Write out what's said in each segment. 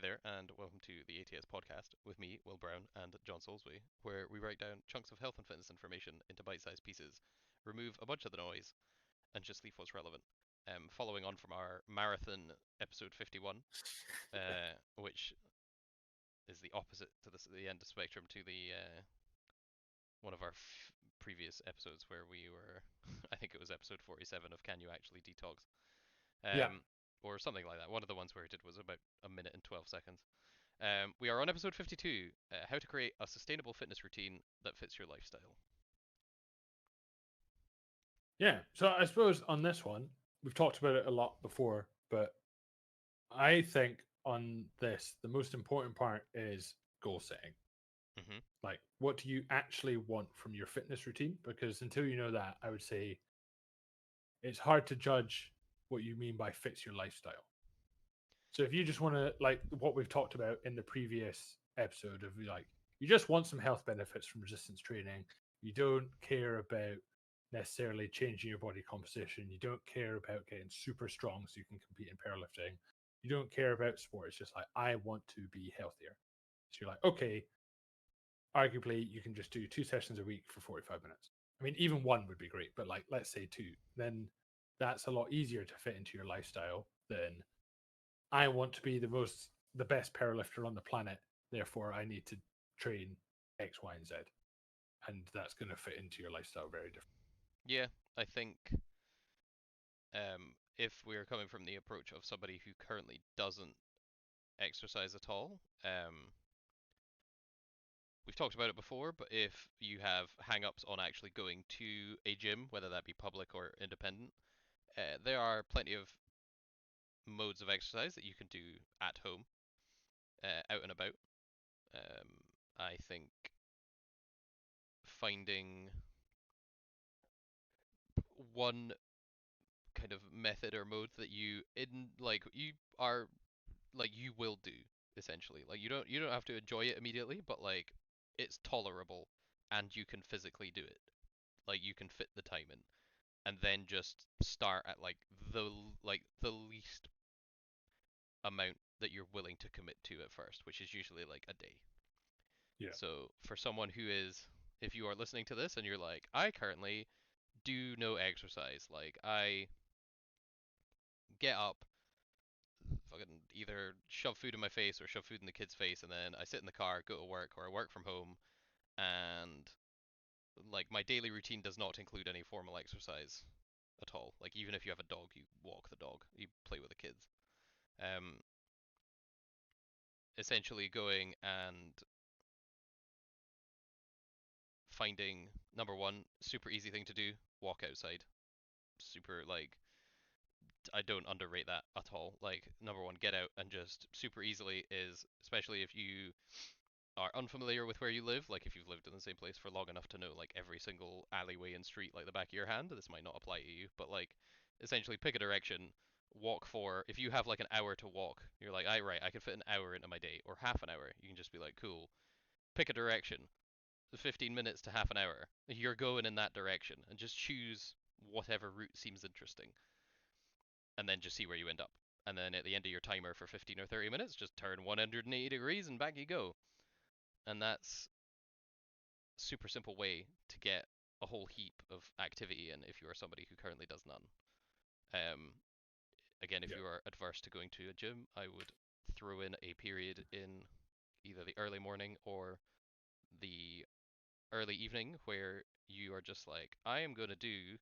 there, and welcome to the ATS podcast with me, Will Brown, and John Soulsby, where we write down chunks of health and fitness information into bite-sized pieces, remove a bunch of the noise, and just leave what's relevant. Following on from our marathon episode 51, which is the opposite to the end of spectrum to the one of our previous episodes where we were, I think it was episode 47 of Can You Actually Detox? Yeah, Or something like that. One of the ones where it did was about a minute and 12 seconds. We are on episode 52, how to create a sustainable fitness routine that fits your lifestyle. yeah. So I suppose on this one, we've talked about it a lot before, but I think on this, the most important part is goal setting. Hmm. Like, what do you actually want from your fitness routine? Because until you know that, I would say it's hard to judge what you mean by fits your lifestyle. So if you just want to, like what we've talked about in the previous episode of like, you just want some health benefits from resistance training, you don't care about necessarily changing your body composition, you don't care about getting super strong so you can compete in powerlifting, you don't care about sport. It's just like, I want to be healthier. So you're like, okay, arguably you can just do 2 sessions a week for 45 minutes. I mean, even one would be great, but like, let's say two. Then that's a lot easier to fit into your lifestyle than I want to be the best powerlifter on the planet. Therefore, I need to train X, Y, and Z, and that's going to fit into your lifestyle very different. Yeah, I think if we're coming from the approach of somebody who currently doesn't exercise at all, we've talked about it before, but if you have hang-ups on actually going to a gym, whether that be public or independent, there are plenty of modes of exercise that you can do at home, out and about. Um, I think finding one kind of method or mode that you are like you will do essentially. Like you don't have to enjoy it immediately, but like it's tolerable and you can physically do it. Like you can fit the time in, and then just start at the least amount that you're willing to commit to at first, which is usually like a day. Yeah, So for someone who is, if you are listening to this and you're like, I currently do no exercise, like I get up, fucking either shove food in my face or shove food in the kid's face, and then I sit in the car, go to work, or I work from home, and like my daily routine does not include any formal exercise at all. Like even if you have a dog, you walk the dog, you play with the kids. Um, Essentially going and finding number one, super easy thing to do, walk outside. Super like I don't underrate that at all. Like number one, get out and just super easily is, especially if you are unfamiliar with where you live, like if you've lived in the same place for long enough to know like every single alleyway and street like the back of your hand, this might not apply to you, but like essentially pick a direction, walk for, if you have like an hour to walk, you're like, I right, I can fit an hour into my day or half an hour. You can just be like, cool, pick a direction, 15 minutes to half an hour. You're going in that direction and just choose whatever route seems interesting and then just see where you end up. And then at the end of your timer for 15 or 30 minutes, just turn 180 degrees and back you go. And that's super simple way to get a whole heap of activity in if you are somebody who currently does none. Um, Again, if yeah, you are adverse to going to a gym, I would throw in a period in either the early morning or the early evening where you are just like, I am going to do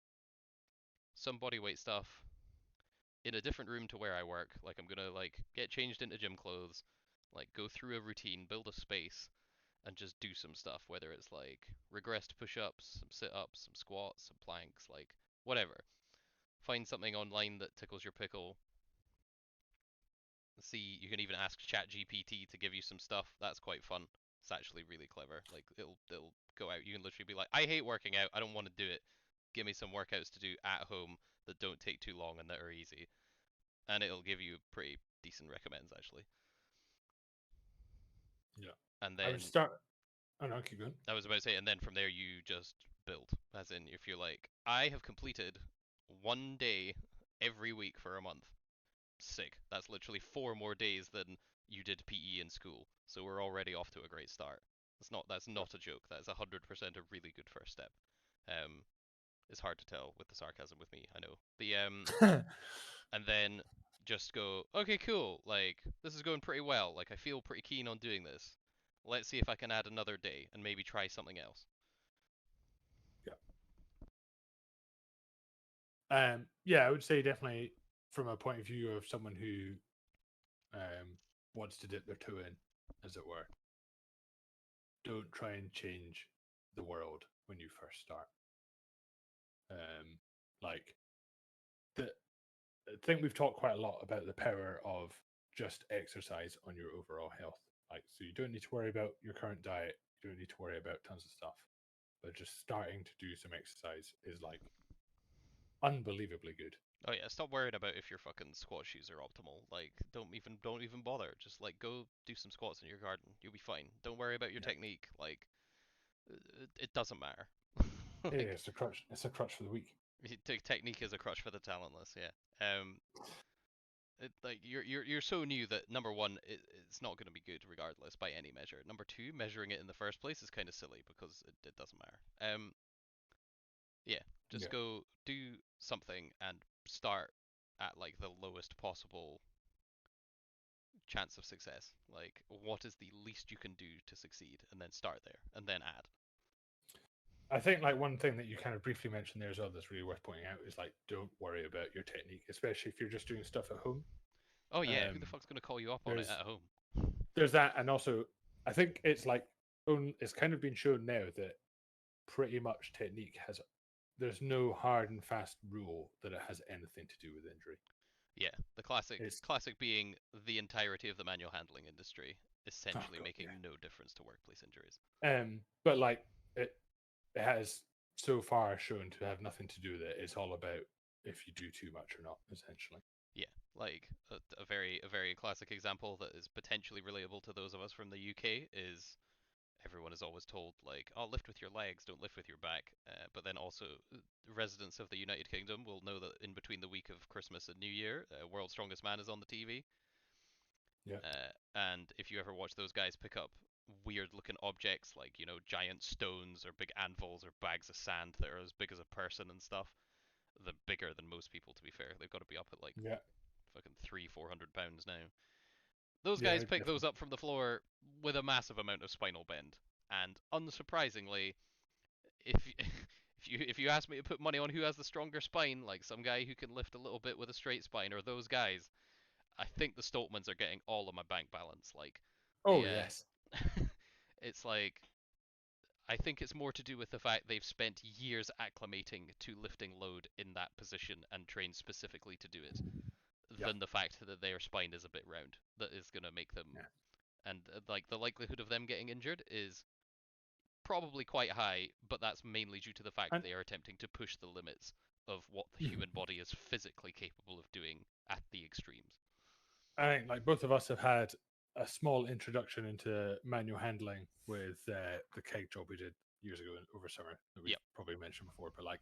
some body weight stuff in a different room to where I work. Like I'm gonna like get changed into gym clothes, like go through a routine, build a space, and just do some stuff. Whether it's like regressed push-ups, some sit-ups, some squats, some planks, like whatever. Find something online that tickles your pickle. See, you can even ask ChatGPT to give you some stuff. That's quite fun. It's actually really clever. Like it'll go out. You can literally be like, I hate working out. I don't want to do it. Give me some workouts to do at home that don't take too long and that are easy. And it'll give you pretty decent recommends actually. yeah. And I would then start. Oh no, keep going. I was about to say, and then from there you just build. As in, if you're like, I have completed one day every week for a month, sick. That's literally 4 more days than you did PE in school. So we're already off to a great start. That's not a joke. That's 100% a really good first step. Um, it's hard to tell with the sarcasm with me, I know. And then just go, okay, cool. Like this is going pretty well. Like I feel pretty keen on doing this. Let's see if I can add another day and maybe try something else. Yeah, I would say definitely from a point of view of someone who wants to dip their toe in, as it were. Don't try and change the world when you first start. Like the I think we've talked quite a lot about the power of just exercise on your overall health. Like, so you don't need to worry about your current diet. You don't need to worry about tons of stuff. But just starting to do some exercise is like unbelievably good. Oh yeah, stop worrying about if your fucking squat shoes are optimal. Like, don't even bother. Just like go do some squats in your garden. You'll be fine. Don't worry about your Yeah, technique. Like, it doesn't matter. yeah, Like, it's a crutch. It's a crutch for the weak. technique is a crutch for the talentless. Yeah. Like you're so new that number one, it's not going to be good regardless by any measure. Number two, measuring it in the first place is kind of silly because it doesn't matter. Yeah, just Yeah. go do something and start at like the lowest possible chance of success. Like, what is the least you can do to succeed, and then start there, and then add. I think like one thing that you kind of briefly mentioned there as well that's really worth pointing out is like don't worry about your technique, especially if you're just doing stuff at home. Oh yeah, who the Um, fuck's gonna call you up on it there's at home? there's that, and also I think it's like it's kind of been shown now that pretty much technique has there's no hard and fast rule that it has anything to do with injury. Yeah, the classic It's classic being the entirety of the manual handling industry oh essentially god, making yeah. no difference to workplace injuries. But like it has so far shown to have nothing to do with it. It's all about if you do too much or not, essentially. Yeah, like a very classic example that is potentially relatable to those of us from the UK is everyone is always told like, "Oh, lift with your legs, don't lift with your back." But then also, residents of the United Kingdom will know that in between the week of Christmas and New Year, World's Strongest Man is on the TV. Yeah. And if you ever watch those guys pick up weird-looking objects like giant stones or big anvils or bags of sand that are as big as a person and stuff, they're bigger than most people. To be fair, they've got to be up at like Yeah. fucking 300-400 pounds now. Those Yeah, guys pick those definitely. up from the floor with a massive amount of spinal bend. And unsurprisingly, if if you ask me to put money on who has the stronger spine, like some guy who can lift a little bit with a straight spine, or those guys, I think the Stoltmans are getting all of my bank balance. Like Oh the yes. it's like I think it's more to do with the fact they've spent years acclimating to lifting load in that position and trained specifically to do it, Yeah. than the fact that their spine is a bit round. That is going to make them, Yeah. and like the likelihood of them getting injured is probably quite high, but that's mainly due to the fact that And they are attempting to push the limits of what the human body is physically capable of doing at the extremes. I think like both of us have had a small introduction into manual handling with the keg job we did years ago over summer that we've Yep. probably mentioned before. But like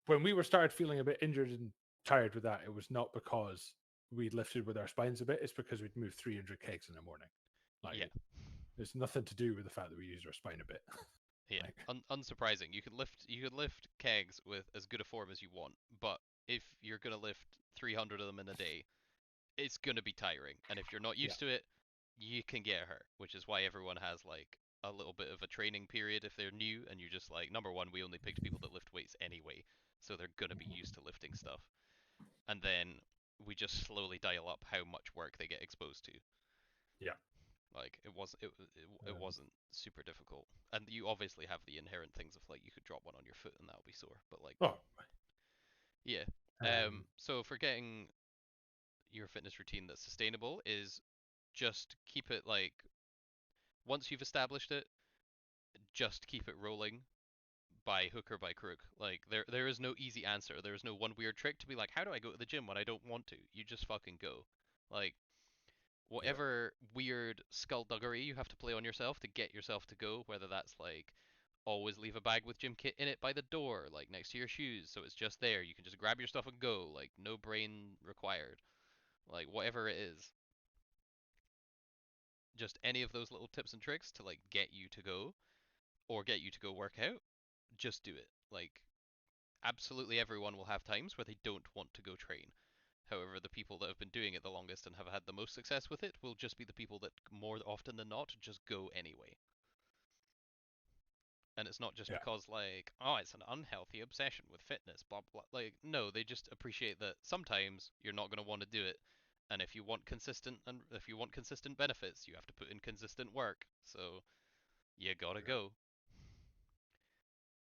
when we were started feeling a bit injured and tired with that, it was not because we lifted with our spines a bit. It's because we'd moved 300 kegs in a morning. Like Yeah. it's nothing to do with the fact that we used our spine a bit. Yeah. Like Unsurprising. You could lift kegs with as good a form as you want, but if you're gonna lift 300 of them in a day, it's gonna be tiring. And if you're not yeah, used to it, you can get hurt, which is why everyone has like a little bit of a training period if they're new. And you just like, number one, we only picked people that lift weights anyway, so they're gonna be used to lifting stuff. And then we just slowly dial up how much work they get exposed to. yeah. Like it Um, wasn't super difficult, and you obviously have the inherent things of like you could drop one on your foot and that'll be sore. But like, oh, yeah. um, So for getting your fitness routine that's sustainable is just keep it like once you've established it, just keep it rolling by hook or by crook. Like there is no easy answer. There is no one weird trick to be like, how do I go to the gym when I don't want to? You just fucking go. Like yeah, whatever weird skullduggery you have to play on yourself to get yourself to go, whether that's like always leave a bag with gym kit in it by the door, like next to your shoes, so it's just there. You can just grab your stuff and go, like no brain required. like whatever it is. Just any of those little tips and tricks to like get you to go or get you to go work out, just do it. Like absolutely everyone will have times where they don't want to go train. However, the people that have been doing it the longest and have had the most success with it will just be the people that more often than not just go anyway. And it's not just Yeah. because like, oh, it's an unhealthy obsession with fitness, blah blah. Like, no, they just appreciate that sometimes you're not going to want to do it, and if you want consistent benefits, you have to put in consistent work. So you gotta Yeah. go.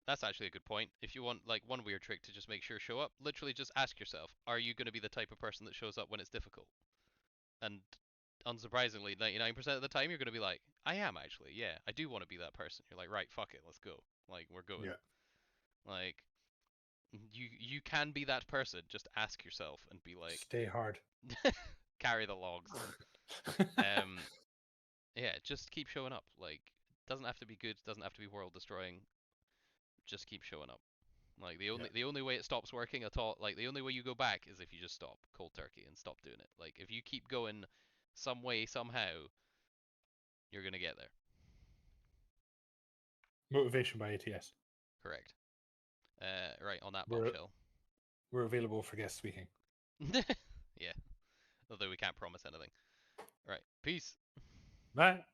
That's actually a good point. If you want like one weird trick to just make sure show up, literally just ask yourself, are you going to be the type of person that shows up when it's difficult? And unsurprisingly, 99% of the time you're going to be like, I am actually. Yeah, I do want to be that person. You're like, right, fuck it, let's go. Like we're going. Yeah. Like you can be that person. Just ask yourself and be like, Stay hard. carry the logs. Um, yeah, just keep showing up. Like, doesn't have to be good. Doesn't have to be world destroying. Just keep showing up. Like Yeah. the only way it stops working at all, like the only way you go back is if you just stop cold turkey and stop doing it. Like if you keep going some way somehow, you're gonna get there. Motivation by ATS. Correct. Right on that We're bombshell. we're available for guest speaking. Yeah. Although we can't promise anything. Right. Peace. Bye.